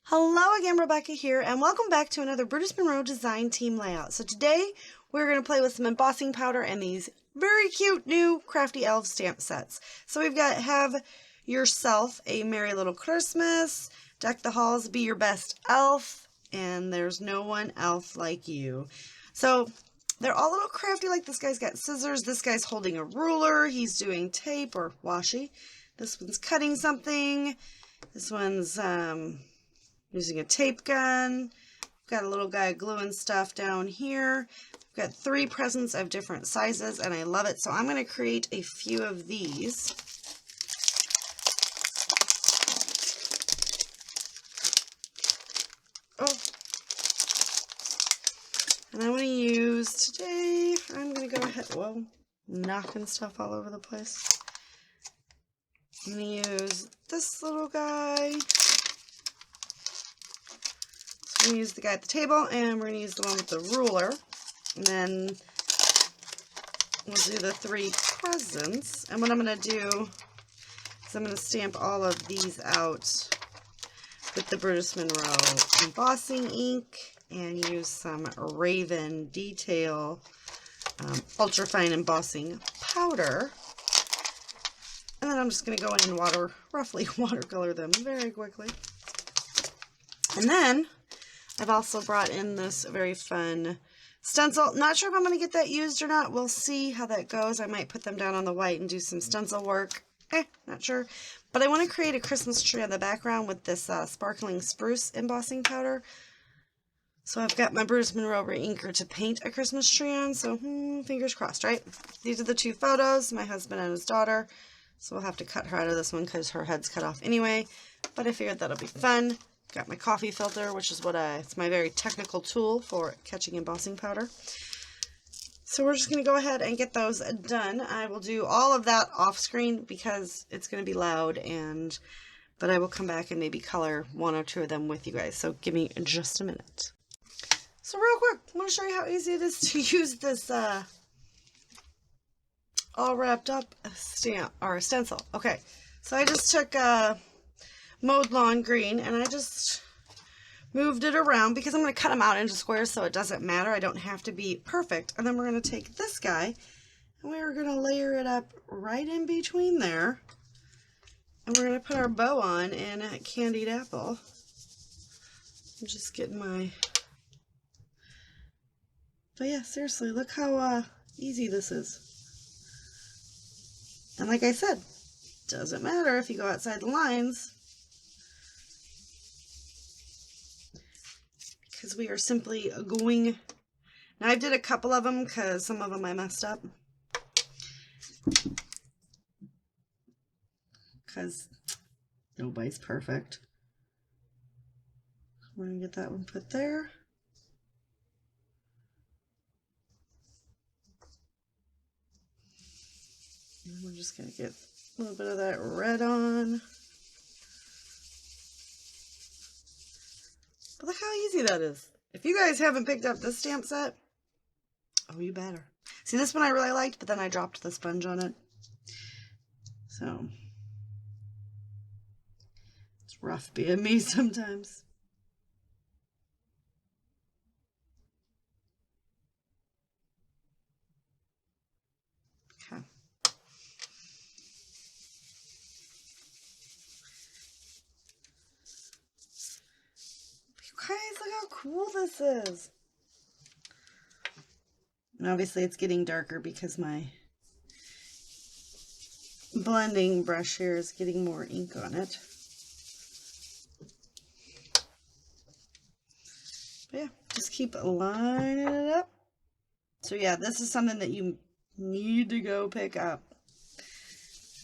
Hello again, Rebecca here, and welcome back to another Brutus Monroe design team layout. So today we're going to play with some embossing powder and these very cute new Crafty Elves stamp sets. So we've got Have Yourself a Merry Little Christmas, Deck the Halls, Be Your Best Elf, and There's No One Elf Like You. So they're all a little crafty. Like this guy's got scissors, this guy's holding a ruler, he's doing tape or washi, this one's cutting something, this one's using a tape gun. We've got a little guy gluing stuff down here. We've got 3 presents of different sizes, and I love it. So I'm going to create a few of these. Oh. And I want to use today, I'm going to go ahead, whoa, knocking stuff all over the place. I'm going to use this little guy. We're going to use the guy at the table, and we're going to use the one with the ruler. And then we'll do the 3 presents. And what I'm going to do is I'm going to stamp all of these out with the Brutus Monroe embossing ink and use some Raven Detail ultrafine embossing powder. And then I'm just going to go in and roughly watercolor them very quickly. And then I've also brought in this very fun stencil. Not sure if I'm going to get that used or not. We'll see how that goes. I might put them down on the white and do some stencil work. Not sure. But I want to create a Christmas tree on the background with this sparkling spruce embossing powder. So I've got my Brutus Monroe inker to paint a Christmas tree on. So fingers crossed, right? These are the 2 photos, my husband and his daughter. So we'll have to cut her out of this one because her head's cut off anyway. But I figured that'll be fun. Got my coffee filter, which is it's my very technical tool for catching embossing powder. So we're just going to go ahead and get those done. I will do all of that off screen because it's going to be loud, but I will come back and maybe color 1 or 2 of them with you guys. So give me just a minute. So real quick, I want to show you how easy it is to use this all wrapped up stamp or stencil. Okay, so I just took mowed lawn green, and I just moved it around because I'm going to cut them out into squares so it doesn't matter. I don't have to be perfect. And then we're going to take this guy and we're going to layer it up right in between there. And we're going to put our bow on in a candied apple. I'm just getting my... But yeah, seriously, look how easy this is. And like I said, doesn't matter if you go outside the lines, because we are simply going... Now I did a couple of them because some of them I messed up. Because nobody's perfect. We're going to get that one put there. And we're just going to get a little bit of that red on. But look how easy that is. If you guys haven't picked up this stamp set, oh, you better. See, this one I really liked, but then I dropped the sponge on it. So, it's rough being me sometimes. Okay. Guys, look how cool this is. And obviously it's getting darker because my blending brush here is getting more ink on it. But yeah, just keep lining it up. So yeah, this is something that you need to go pick up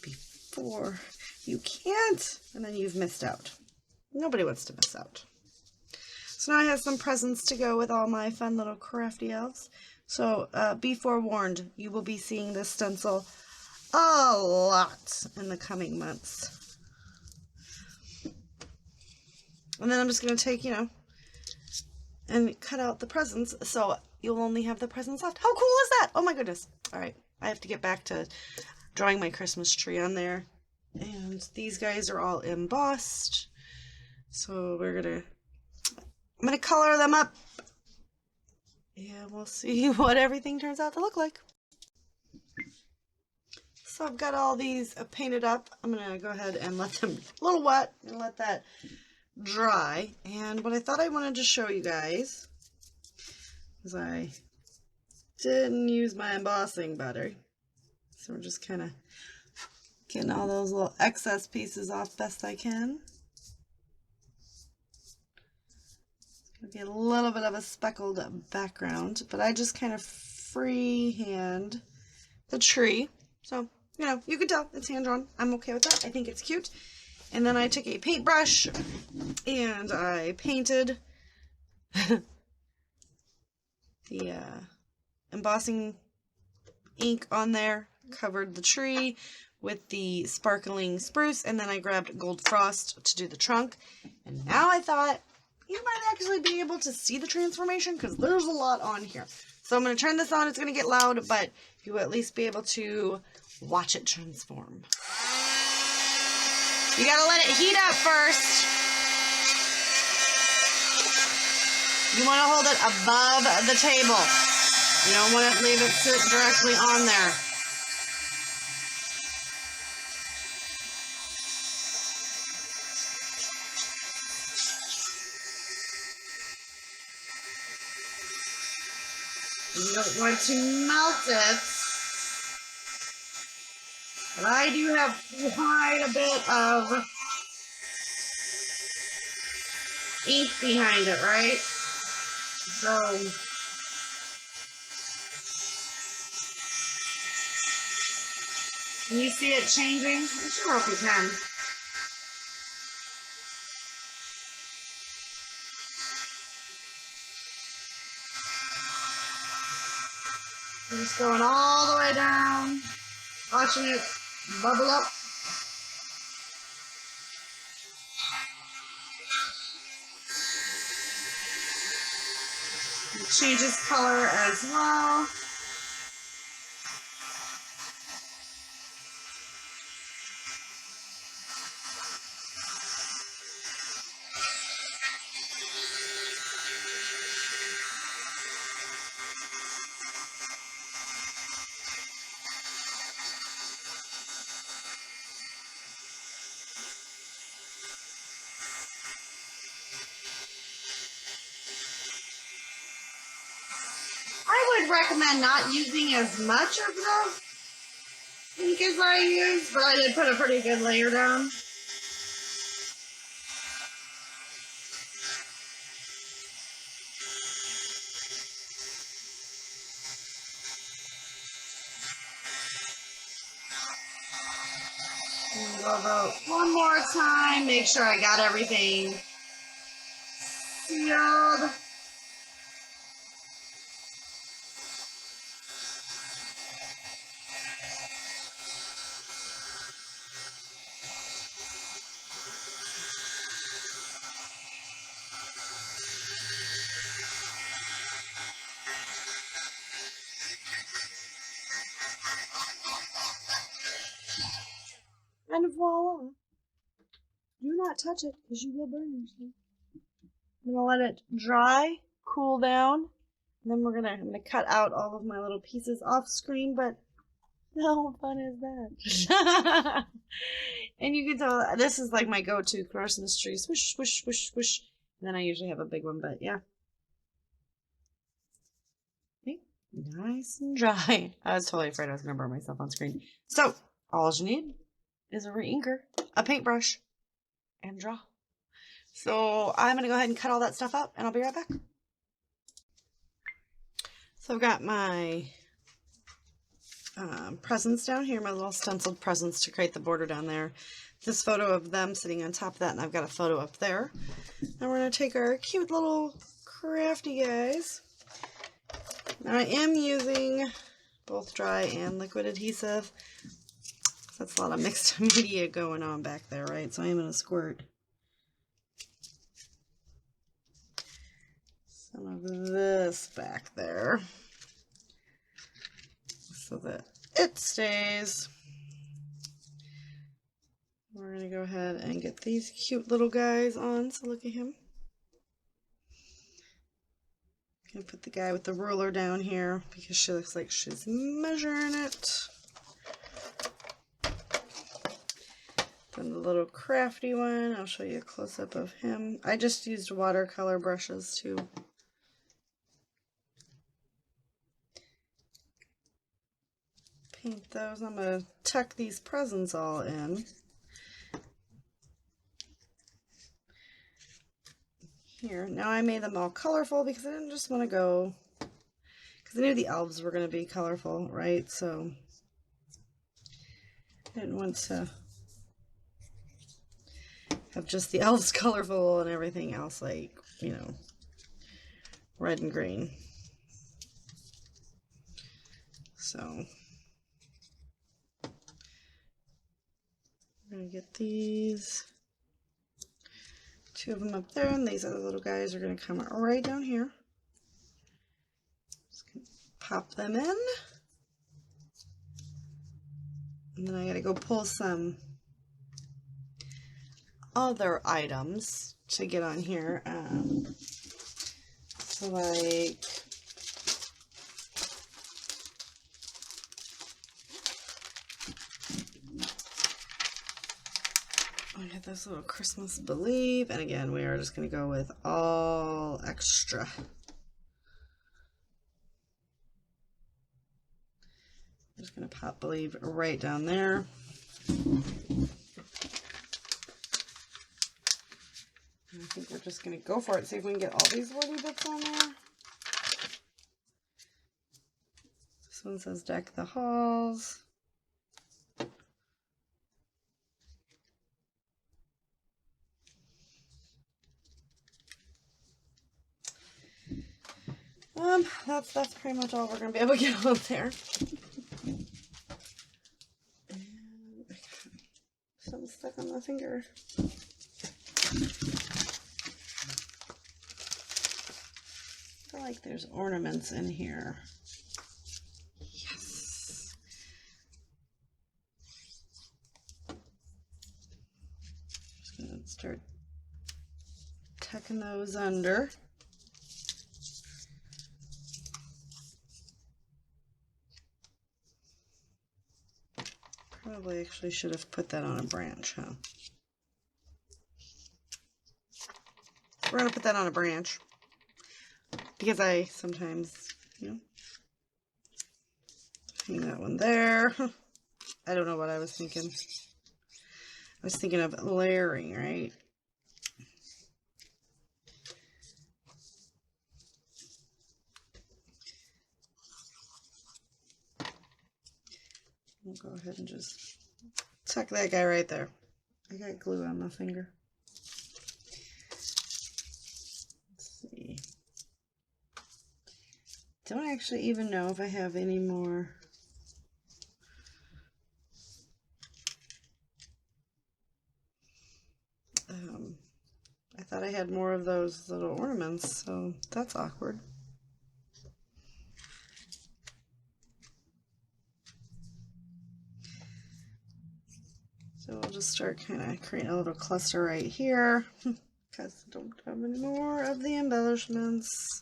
before you can't, and then you've missed out. Nobody wants to miss out. So now I have some presents to go with all my fun little crafty elves. So be forewarned, you will be seeing this stencil a lot in the coming months. And then I'm just going to take, and cut out the presents, so you'll only have the presents left. How cool is that? Oh my goodness. All right, I have to get back to drawing my Christmas tree on there. And these guys are all embossed. So I'm gonna color them up. Yeah, we'll see what everything turns out to look like. So I've got all these painted up. I'm gonna go ahead and let them a little wet and let that dry. And what I thought I wanted to show you guys is I didn't use my embossing butter. So we're just kind of getting all those little excess pieces off best I can. It's going to be a little bit of a speckled background, but I just kind of freehand the tree. So, you know, you can tell it's hand-drawn. I'm okay with that. I think it's cute. And then I took a paintbrush and I painted the embossing ink on there, covered the tree with the sparkling spruce, and then I grabbed gold frost to do the trunk. And now I thought you might actually be able to see the transformation because there's a lot on here. So I'm going to turn this on. It's going to get loud, but you will at least be able to watch it transform. You got to let it heat up first. You want to hold it above the table. You don't want to leave it sit directly on there. You don't want to melt it. But I do have quite a bit of ink behind it, right? So can you see it changing? I sure hope you can. I'm just going all the way down, watching it bubble up. It changes color as well. I would recommend not using as much of the ink as I used, but I did put a pretty good layer down. And go about one more time, make sure I got everything sealed. And voila. Do not touch it because you will burn yourself. I'm gonna let it dry, cool down, and then I'm gonna cut out all of my little pieces off screen, but how fun is that? And you can tell this is like my go-to Christmas tree. Swish, swish, swish, swish. And then I usually have a big one, but yeah. Okay. Nice and dry. I was totally afraid I was gonna burn myself on screen. So all you need is a re-inker, a paintbrush, and draw. So I'm going to go ahead and cut all that stuff up, and I'll be right back. So I've got my presents down here, my little stenciled presents to create the border down there. This photo of them sitting on top of that, and I've got a photo up there. Now we're going to take our cute little crafty guys. Now I am using both dry and liquid adhesive. That's a lot of mixed media going on back there, right? So I'm going to squirt some of this back there so that it stays. We're going to go ahead and get these cute little guys on. So look at him. I'm going to put the guy with the ruler down here because she looks like she's measuring it. Then the little Crafty one, I'll show you a close-up of him. I just used watercolor brushes to paint those. I'm going to tuck these presents all in. Here, now I made them all colorful because I didn't just want to go, because I knew the elves were going to be colorful, right? So I didn't want to have just the elves colorful and everything else like, you know, red and green. So I'm going to get these. Two of them up there, and these other little guys are going to come right down here. Just gonna pop them in. And then I got to go pull some other items to get on here. So like I got this little Christmas Believe, and again, we are just going to go with all extra. I'm just going to pop Believe right down there. And I think we're just going to go for it, see if we can get all these woody bits on there. This one says Deck the Halls. That's pretty much all we're going to be able to get on there. And I got something stuck on my finger. I feel like there's ornaments in here. Yes. Just going to start tucking those under. Probably actually should have put that on a branch, huh? We're going to put that on a branch because I sometimes, you know, hang that one there. I don't know what I was thinking. I was thinking of layering, right? We'll go ahead and just tuck that guy right there. I got glue on my finger. Let's see. Don't actually even know if I have any more. I thought I had more of those little ornaments, so that's awkward. So we'll just start kind of creating a little cluster right here because I don't have any more of the embellishments.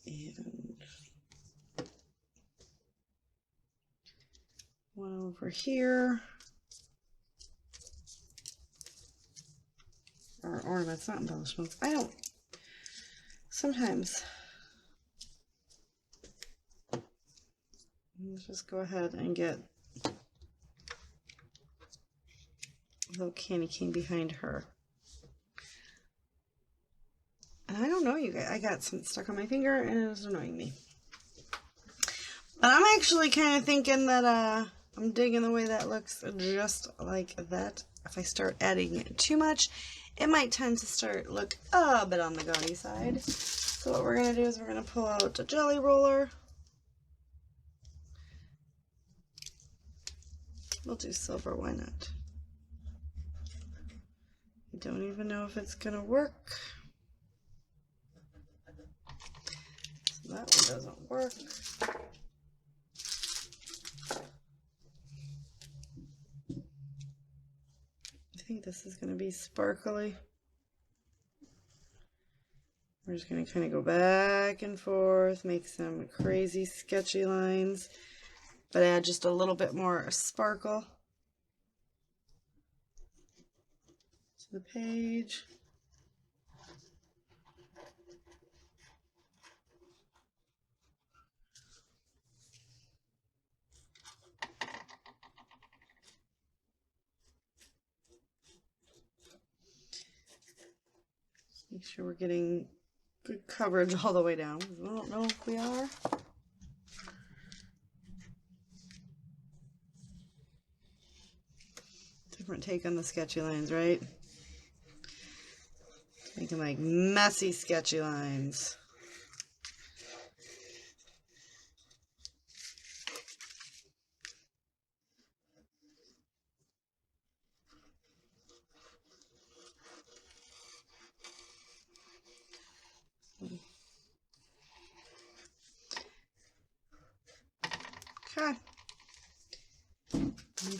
And one over here. Or ornaments, not embellishments. I don't, sometimes. Let's just go ahead and get a little candy cane behind her. And I don't know, you guys, I got something stuck on my finger and it was annoying me. But I'm actually kind of thinking that I'm digging the way that looks just like that. If I start adding too much, it might tend to start look a bit on the gaudy side. So what we're going to do is we're going to pull out a jelly roller. We'll do silver, why not? I don't even know if it's going to work. So that one doesn't work. think this is going to be sparkly. We're just going to kind of go back and forth, make some crazy sketchy lines, but add just a little bit more sparkle to the page. Make sure we're getting good coverage all the way down. I don't know if we are. Different take on the sketchy lines, right? Making like messy sketchy lines. Okay.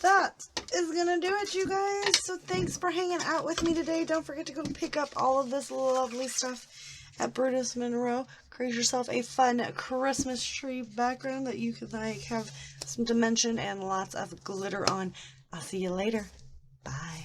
That is gonna do it, you guys. So thanks for hanging out with me today. Don't forget to go pick up all of this lovely stuff at Brutus, Monroe. Create yourself a fun Christmas tree background that you could like have some dimension and lots of glitter on. I'll see you later. Bye.